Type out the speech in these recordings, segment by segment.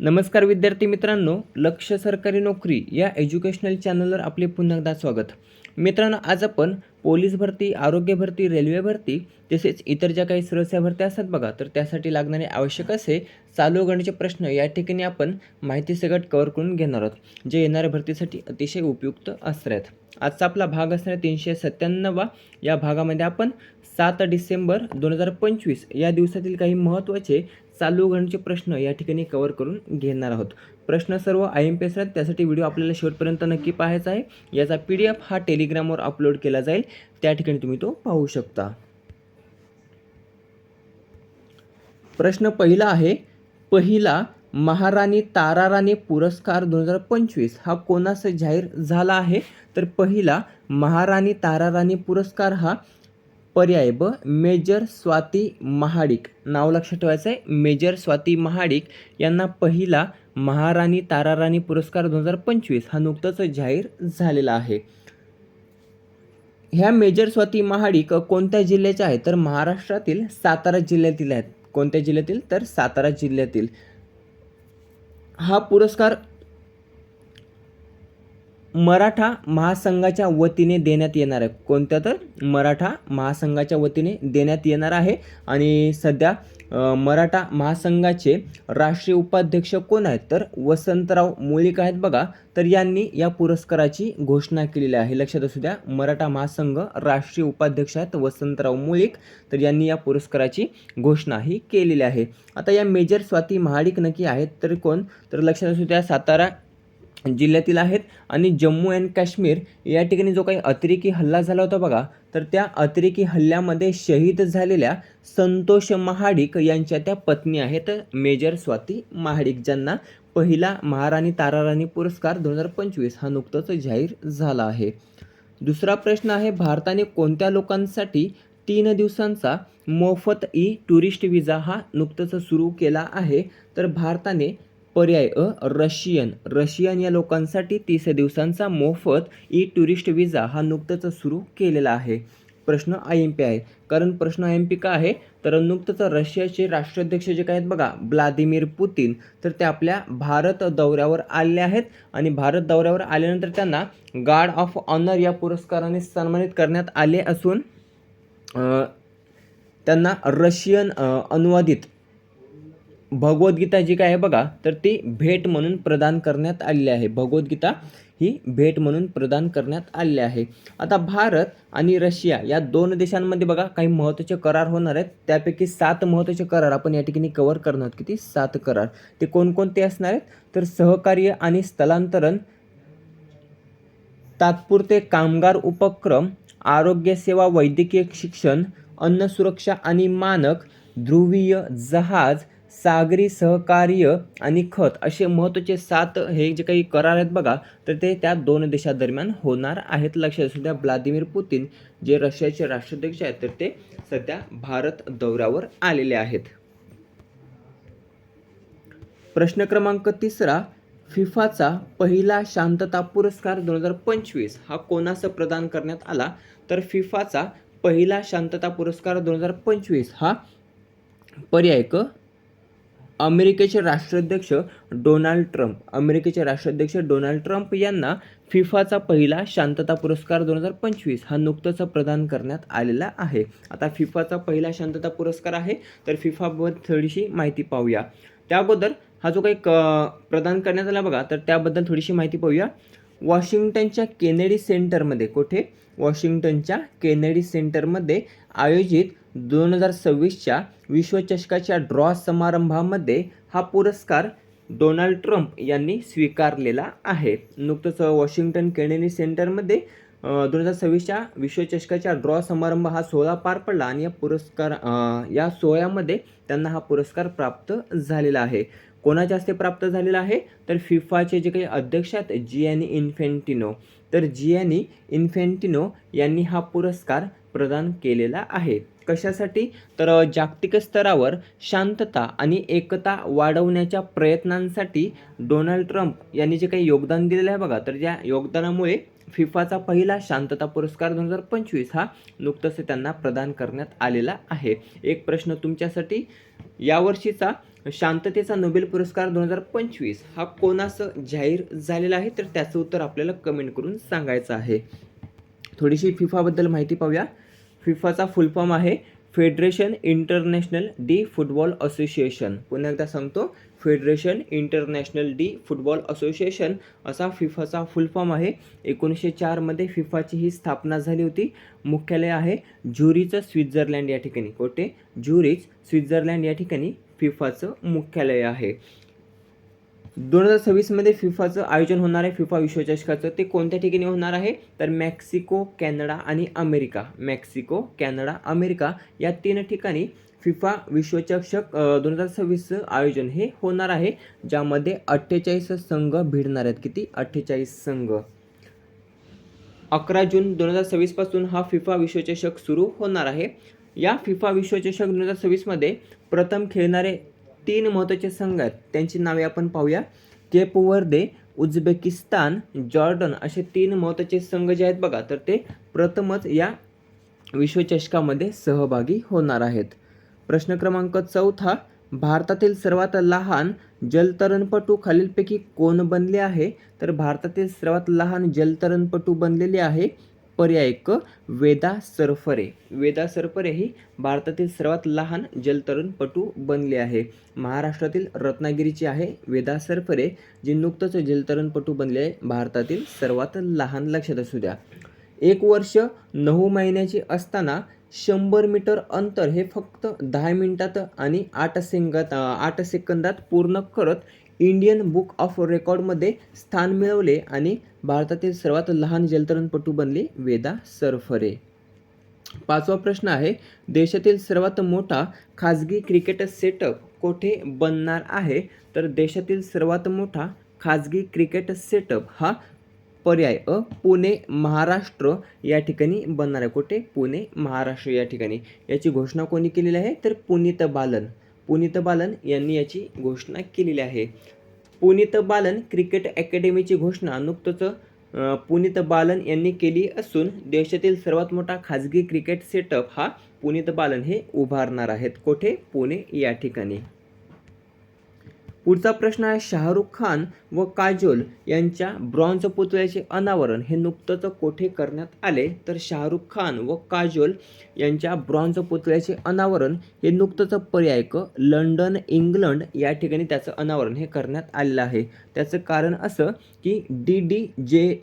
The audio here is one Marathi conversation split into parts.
नमस्कार विद्यार्थी मित्रांनो, लक्ष सरकारी नोकरी या एज्युकेशनल चॅनलवर आपले पुन्हा एकदा स्वागत. मित्रांनो, आज आपण पोलीस भरती, आरोग्य भरती, रेल्वे भरती तसेच इतर ज्या काही सदस्य भरत्या असतात बघा, तर त्यासाठी लागणारे आवश्यक असे चालू घडामोडीचे प्रश्न या ठिकाणी आपण माहिती सगळं कव्हर करून घेणार आहोत, जे येणाऱ्या भरतीसाठी अतिशय उपयुक्त असणार आहेत. आजचा आपला भाग असणार आहे 397. या भागामध्ये आपण 7 डिसेंबर 2025 या दिवसातील काही महत्त्वाचे चालू घडामोडीचे प्रश्न या ठिकाणी कव्हर करून घेणार आहोत. प्रश्न सर्व IMP असतात, त्यासाठी व्हिडिओ आपल्याला शेवटपर्यंत नक्की पाहायचा आहे. याचा PDF हा टेलिग्रामवर अपलोड केला जाईल, त्या ठिकाणी तुम्ही तो पाहू शकता. प्रश्न पहिला आहे, पहिला महाराणी ताराराणी पुरस्कार 2025 हा कोणास जाहीर झाला आहे? तर पहिला महाराणी ताराराणी पुरस्कार हा पर्याय ब मेजर स्वाती महाडिक, नाव लक्षात ठेवायचं आहे. मेजर स्वाती महाडिक यांना पहिला महाराणी ताराराणी पुरस्कार 2025 हा नुकताच जाहीर झालेला आहे. ह्या मेजर स्वाती महाडिक कोणत्या जिल्ह्याच्या आहेत? तर महाराष्ट्रातील सातारा जिल्ह्यातील आहेत. कोणत्या जिल्ह्यातील? तर सातारा जिल्ह्यातील. हा पुरस्कार मराठा महासंघाच्या वतीने देण्यात येणार आहे. कोणत्या? तर मराठा महासंघाच्या वतीने देण्यात येणार आहे. आणि सध्या मराठा महासंघाचे राष्ट्रीय उपाध्यक्ष कोण आहेत? तर वसंतराव मुळीक आहेत बघा. तर यांनी या पुरस्काराची घोषणा केलेली आहे. लक्षात असू द्या, मराठा महासंघ राष्ट्रीय उपाध्यक्ष आहेत वसंतराव मुळीक. तर यांनी या पुरस्काराची घोषणा ही केलेली आहे. आता या मेजर स्वाती महाडिक नक्की आहेत तर कोण? तर लक्षात असू द्या, सातारा जिल्ह्यातील आहेत. आणि जम्मू अँड काश्मीर या ठिकाणी जो काही अतिरेकी हल्ला झाला होता बघा, तर त्या अतिरेकी हल्ल्यामध्ये शहीद झालेल्या संतोष महाडिक यांच्या त्या पत्नी आहेत मेजर स्वाती महाडिक, ज्यांना पहिला महाराणी ताराराणी पुरस्कार 2025 हा नुकताच जाहीर झाला आहे. दुसरा प्रश्न आहे, भारताने कोणत्या लोकांसाठी 3 दिवसांचा मोफत टुरिस्ट विजा हा नुकताच सुरू केला आहे? तर भारताने पर्याय अ रशियन या लोकांसाठी 30 दिवसांचा मोफत टुरिस्ट विजा हा नुकताच सुरू केलेला आहे. प्रश्न IMP आहे. कारण प्रश्न IMP का आहे? तर नुकतंच रशियाचे राष्ट्राध्यक्ष जे काय आहेत बघा, व्लादिमीर पुतीन, तर ते आपल्या भारत दौऱ्यावर आले आहेत. आणि भारत दौऱ्यावर आल्यानंतर त्यांना गार्ड ऑफ ऑनर या पुरस्काराने सन्मानित करण्यात आले असून त्यांना रशियन अनुवादित भगवद्गीता जी काय आहे बघा, तर ती भेट म्हणून प्रदान करण्यात आलेली आहे. भगवद्गीता ही भेट म्हणून प्रदान करण्यात आलेली आहे. आता भारत आणि रशिया या दोन देशांमध्ये बघा काही महत्त्वाचे करार होणार आहेत. त्यापैकी 7 महत्त्वाचे करार आपण या ठिकाणी कव्हर करणार आहोत. किती? 7 करार. ते कोणकोणते असणार आहेत? तर सहकार्य आणि स्थलांतरण, तात्पुरते कामगार उपक्रम, आरोग्य सेवा, वैद्यकीय शिक्षण, अन्न सुरक्षा आणि मानक, ध्रुवीय जहाज, सागरी सहकार्य आणि खत, असे महत्त्वाचे 7 हे जे काही करार आहेत बघा, तर ते त्या दोन देशांदरम्यान होणार आहेत. लक्षात असू द्या, व्लादिमीर पुतीन जे रशियाचे राष्ट्राध्यक्ष आहेत, तर ते सध्या भारत दौऱ्यावर आलेले आहेत. प्रश्न क्रमांक 3, फिफाचा पहिला शांतता पुरस्कार 2025 हा कोणास प्रदान करण्यात आला? तर फिफाचा पहिला शांतता पुरस्कार 2025 हा पर्याय क अमेरिकेचे राष्ट्राध्यक्ष डोनाल्ड ट्रम्प यांना फिफाचा पहिला शांतता पुरस्कार 2025 हा नुकताच प्रदान करण्यात आलेला आहे. आता फिफाचा पहिला शांतता पुरस्कार आहे, तर फिफाबद्दल थोडीशी माहिती पाहूया. त्याबद्दल हा जो काही प्रदान करण्यात आला बघा, तर त्याबद्दल थोडीशी माहिती पाहूया. वॉशिंग्टनच्या केनेडी सेंटरमध्ये, कुठे? वॉशिंग्टनच्या केनेडी सेंटरमध्ये आयोजित 2026च्या विश्वचषकाच्या ड्रॉ समारंभामध्ये हा पुरस्कार डोनाल्ड ट्रम्प यांनी स्वीकारलेला आहे. नुकतंच वॉशिंग्टन केनेडी सेंटरमध्ये 2026च्या विश्वचषकाच्या ड्रॉ समारंभ हा सोहळा पार पडला आणि या सोहळ्यामध्ये त्यांना हा पुरस्कार प्राप्त झालेला आहे. कोणाच्या हस्ते प्राप्त झालेला आहे? तर फिफाचे जे काही अध्यक्ष आहेत जियानी इन्फेंटिनो, तर जियानी इन्फेंटिनो यांनी हा पुरस्कार प्रदान केलेला आहे. कशासाठी? तर जागतिक स्तरावर शांतता आणि एकता वाढवण्याच्या प्रयत्नांसाठी डोनाल्ड ट्रम्प यांनी जे काही योगदान दिलेलं आहे बघा, तर या योगदानामुळे फिफाचा पहिला शांतता पुरस्कार 2025 हा नुकताच त्यांना प्रदान करण्यात आलेला आहे. एक प्रश्न तुमच्यासाठी, यावर्षीचा शांततेचा नोबेल पुरस्कार 2025 हा कोणास जाहीर झालेला आहे, तर त्याचं उत्तर आपल्याला कमेंट करून सांगायचं आहे. थोडीशी फिफाबद्दल माहिती पाहूया. फिफाचा फुल फॉर्म आहे federation international D football association. पुन्हा एकदा सांगतो, federation international D football association असा फिफाचा फुल फॉर्म आहे. 1904 मध्ये फिफाची ही स्थापना झाली होती. मुख्यालय आहे झुरिच, स्वित्झर्लंड या ठिकाणी. कोठे? झुरिच, स्वित्झर्लंड या ठिकाणी फिफाचं मुख्यालय आहे. 2026 मध्ये फिफाचं आयोजन होणार आहे. फिफा विश्वचषकाचं ते कोणत्या ठिकाणी होणार आहे, तर मेक्सिको, कॅनडा आणि अमेरिका. मेक्सिको, कॅनडा, अमेरिका या 3 ठिकाणी फिफा विश्वचषक 2026चं आयोजन हे होणार आहे, ज्यामध्ये 48 संघ भिडणार आहेत. किती? 48 संघ. 11 जून 2026 पासून हा फिफा विश्वचषक सुरू होणार आहे. या फिफा विश्वचषक 2026 मध्ये प्रथम खेळणारे 3 महत्त्वाचे संघ आहेत, त्यांची नावे आपण पाहूया. केप वर्दे, उझबेकिस्तान, जॉर्डन असे 3 महत्त्वाचे संघ जे आहेत बघा, तर ते प्रथमच या विश्वचषकामध्ये सहभागी होणार आहेत. प्रश्न क्रमांक 4, भारतातील सर्वात लहान जलतरणपटू खालीलपैकी कोण बनले आहे, तर भारतातील सर्वात लहान जलतरणपटू बनलेले आहे पर्याय क, वेदा सरफरे. वेदा सरफरे ही भारतातील सर्वात लहान जलतरणपटू बनली आहे. महाराष्ट्रातील रत्नागिरीची आहे वेदा सरफरे, जी नुकतंच जलतरणपटू बनले आहे, भारतातील सर्वात लहान. लक्षात असू द्या. 1 वर्ष 9 महिन्याची असताना 100 मीटर अंतर हे फक्त 10 मिनिटात आणि 8 सेकंदात पूर्ण करत इंडियन बुक ऑफ रेकॉर्डमध्ये स्थान मिळवले आणि भारतातील सर्वात लहान जलतरणपटू बनले वेदा सरफरे. 5वा प्रश्न आहे, देशातील सर्वात मोठा खाजगी क्रिकेट सेटअप कोठे बनणार आहे, तर देशातील सर्वात मोठा खाजगी क्रिकेट सेटअप हा पर्याय अ, पुणे, महाराष्ट्र या ठिकाणी बनणार आहे. कुठे? पुणे, महाराष्ट्र या ठिकाणी. याची घोषणा कोणी केलेली आहे, तर पुनीत बालन. पुनीत बालन यांनी याची घोषणा केलेली आहे. पुनीत बालन क्रिकेट अकॅडमीची घोषणा नुकतंच पुनीत बालन यांनी केली असून देशातील सर्वात मोठा खाजगी क्रिकेट सेटअप हा पुनीत बालन हे उभारणार आहेत. कोठे? पुणे या ठिकाणी. पुढचा प्रश्न आहे, शाहरुख खान व काजोल यांच्या ब्रॉन्झ पुतळ्याचे अनावरण हे नुकतंच कोठे करण्यात आले, तर शाहरुख खान व काजोल यांच्या ब्रॉन्झ पुतळ्याचे अनावरण हे नुकतंच पर्याय क, लंडन, इंग्लंड या ठिकाणी त्याचं अनावरण हे करण्यात आलेलं आहे. त्याचं कारण असं की DDLJ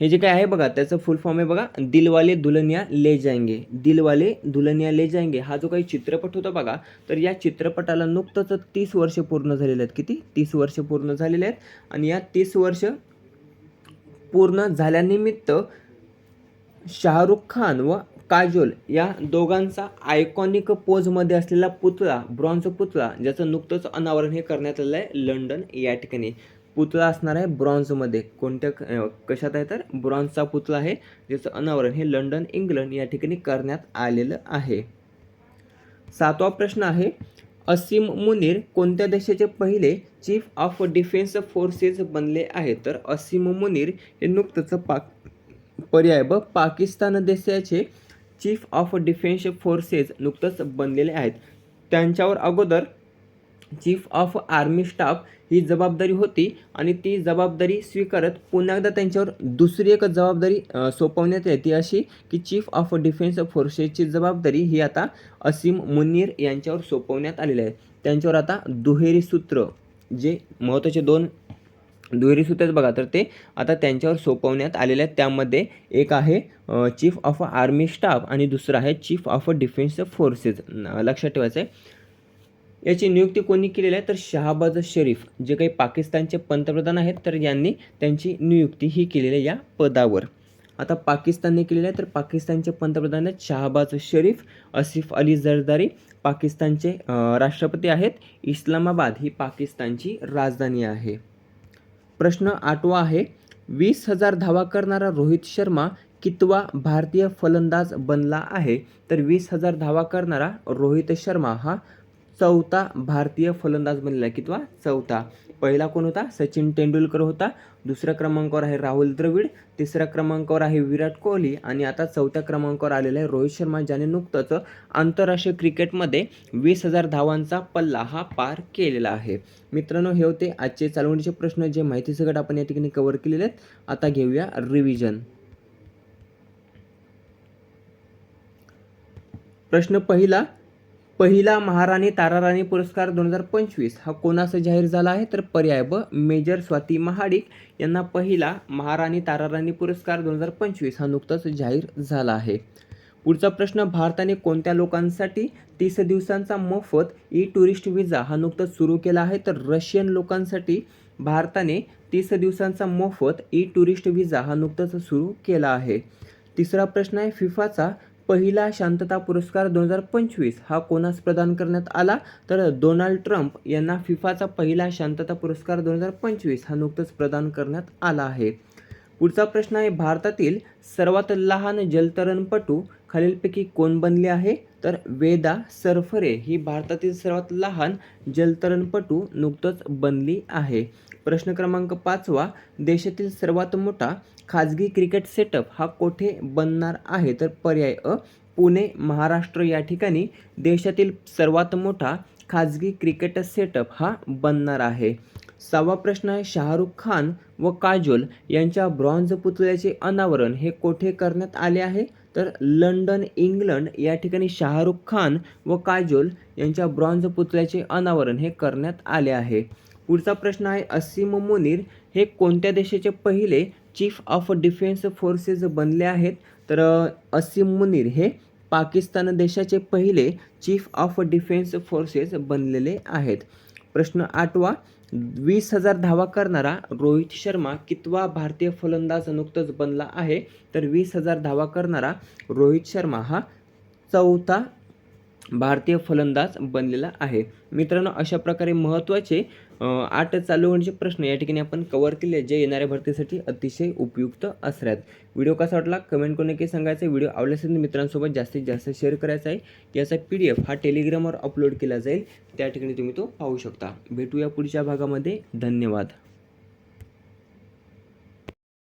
हे जे काय आहे बघा, त्याचं फुल फॉर्म आहे बघा, दिलवाले दुल्हनिया ले जाएंगे. दिलवाले दुल्हनिया ले जाएंगे हा जो काही चित्रपट होता बघा, तर या चित्रपटाला नुकतंच 30 वर्ष पूर्ण झालेले आहेत. किती? 30 वर्ष पूर्ण झालेले आहेत. आणि या 30 वर्ष पूर्ण झाल्यानिमित्त शाहरुख खान व काजोल या दोघांचा आयकॉनिक पोजमध्ये असलेला पुतळा, ब्रॉन्झ पुतळा, ज्याचं नुकतंच अनावरण हे करण्यात आलेलं आहे लंडन या ठिकाणी. पुतळा असणार आहे ब्रॉन्झमध्ये. कोणत्या कशात आहे, तर ब्रॉन्झचा पुतळा आहे, ज्याचं अनावरण हे लंडन, इंग्लंड या ठिकाणी करण्यात आलेलं आहे. 7वा प्रश्न आहे, असीम मुनीर कोणत्या देशाचे पहिले चीफ ऑफ डिफेन्स फोर्सेस बनले आहेत, तर असीम मुनीर हे नुकतंच पर्याय ब, पाकिस्तान देशाचे चीफ ऑफ डिफेन्स फोर्सेस नुकतंच बनलेले आहेत. त्यांच्यावर अगोदर चीफ ऑफ आर्मी स्टाफ ही जबाबदारी होती आणि ती जबाबदारी स्वीकारत पुन्हा एकदा त्यांच्यावर दुसरी एक जबाबदारी सोपवण्यात येते, अशी की चीफ ऑफ डिफेन्स फोर्सेसची जबाबदारी ही आता असीम मुनीर यांच्यावर सोपवण्यात आलेली आहे. त्यांच्यावर आता दुहेरी सूत्र, जे महत्त्वाचे 2 दुहेरी सूत्र आहेत बघा, तर ते आता त्यांच्यावर सोपवण्यात आलेले आहेत. त्यामध्ये एक आहे चीफ ऑफ आर्मी स्टाफ आणि दुसरं आहे चीफ ऑफ डिफेन्स फोर्सेस. लक्षात ठेवायचं आहे. याची नियुक्ती कोणी केलेली आहे, तर शहाबाज शरीफ, जे काही पाकिस्तानचे पंतप्रधान आहेत, तर यांनी त्यांची नियुक्ती ही केलेली आहे या पदावर. आता पाकिस्तानने केलेलं आहे, तर पाकिस्तानचे पंतप्रधान आहेत शहाबाज शरीफ. आसिफ अली झरदारी पाकिस्तानचे राष्ट्रपती आहेत. इस्लामाबाद ही पाकिस्तानची राजधानी आहे. प्रश्न 8वा आहे, 20,000 धावा करणारा रोहित शर्मा कितवा भारतीय फलंदाज बनला आहे, तर 20,000 धावा करणारा रोहित शर्मा हा चौथा भारतीय फलंदाज बनलेला आहे. कितवा? चौथा. पहिला कोण होता? सचिन तेंडुलकर होता. दुसऱ्या क्रमांकावर आहे राहुल द्रविड. तिसऱ्या क्रमांकावर आहे विराट कोहली आणि आता चौथ्या क्रमांकावर आलेला आहे रोहित शर्मा, ज्याने नुकतंच आंतरराष्ट्रीय क्रिकेटमध्ये 20,000 धावांचा पल्ला हा पार केलेला आहे. मित्रांनो, हे होते आजचे चालवणीचे प्रश्न, जे माहिती सगळं आपण या ठिकाणी कव्हर केलेले आहेत. आता घेऊया रिव्हिजन. प्रश्न पहिला महाराणी ताराराणी पुरस्कार 2025 हा कोणास जाहीर झाला आहे? तर पर्याय ब, मेजर स्वाती महाडिक यांना पहिला महाराणी ताराराणी पुरस्कार 2025 हा नुकताच जाहीर झाला आहे. पुढचा प्रश्न, भारताने कोणत्या लोकांसाठी 30 दिवसांचा मोफत टुरिस्ट व्हिसा हा नुकताच सुरू केला आहे? तर रशियन लोकांसाठी भारताने 30 दिवसांचा मोफत टुरिस्ट व्हिसा हा नुकताच सुरू केला आहे. तिसरा प्रश्न आहे, फिफाचा पहिला शांतता पुरस्कार 2025 हा कोणास प्रदान करण्यात आला? तर डोनाल्ड ट्रम्प यांना फिफाचा पहिला शांतता पुरस्कार 2025 हा नुकताच प्रदान करण्यात आला आहे. पुढचा प्रश्न आहे, भारतातील सर्वात लहान जलतरणपटू खालीलपैकी कोण बनले आहे? तर वेदा सरफरे ही भारतातील सर्वात लहान जलतरणपटू नुकतंच बनली आहे. प्रश्न क्रमांक 5, देशातील सर्वात मोठा खाजगी क्रिकेट सेटअप हा कोठे बनणार आहे? तर पर्याय अ, पुणे, महाराष्ट्र या ठिकाणी देशातील सर्वात मोठा खाजगी क्रिकेट सेटअप हा बनणार आहे. 6वा प्रश्न आहे, शाहरुख खान व काजोल यांच्या ब्रॉन्झ पुतळ्याचे अनावरण हे कोठे करण्यात आले आहे? तर लंडन, इंग्लंड या ठिकाणी शाहरुख खान व काजोल यांच्या ब्रॉन्झ पुतळ्याचे अनावरण हे करण्यात आले आहे. पुढचा प्रश्न आहे, असीम मुनीर हे कोणत्या देशाचे पहिले चीफ ऑफ डिफेन्स फोर्सेस बनले आहेत? तर असीम मुनीर हे पाकिस्तान देशाचे पहिले चीफ ऑफ डिफेन्स फोर्सेस बनलेले आहेत. प्रश्न 8, 20,000 धावा करणारा रोहित शर्मा कितवा भारतीय फलंदाज नुकताच बनला आहे? तर 20,000 धावा करणारा रोहित शर्मा हा चौथा भारतीय फलंदाज बनलेला आहे. मित्रांनो, अशा प्रकारे महत्त्वाचे 8 चालवणीचे प्रश्न या ठिकाणी आपण कव्हर केले, जे येणाऱ्या भरतीसाठी अतिशय उपयुक्त असणार आहेत. व्हिडिओ कसा वाटला कमेंट करून नक्की सांगायचं. व्हिडिओ आवडला असेल तर मित्रांसोबत जास्तीत जास्त शेअर करायचा आहे. याचा PDF हा टेलिग्रामवर अपलोड केला जाईल, त्या ठिकाणी तुम्ही तो पाहू शकता. भेटूया पुढच्या भागामध्ये. धन्यवाद.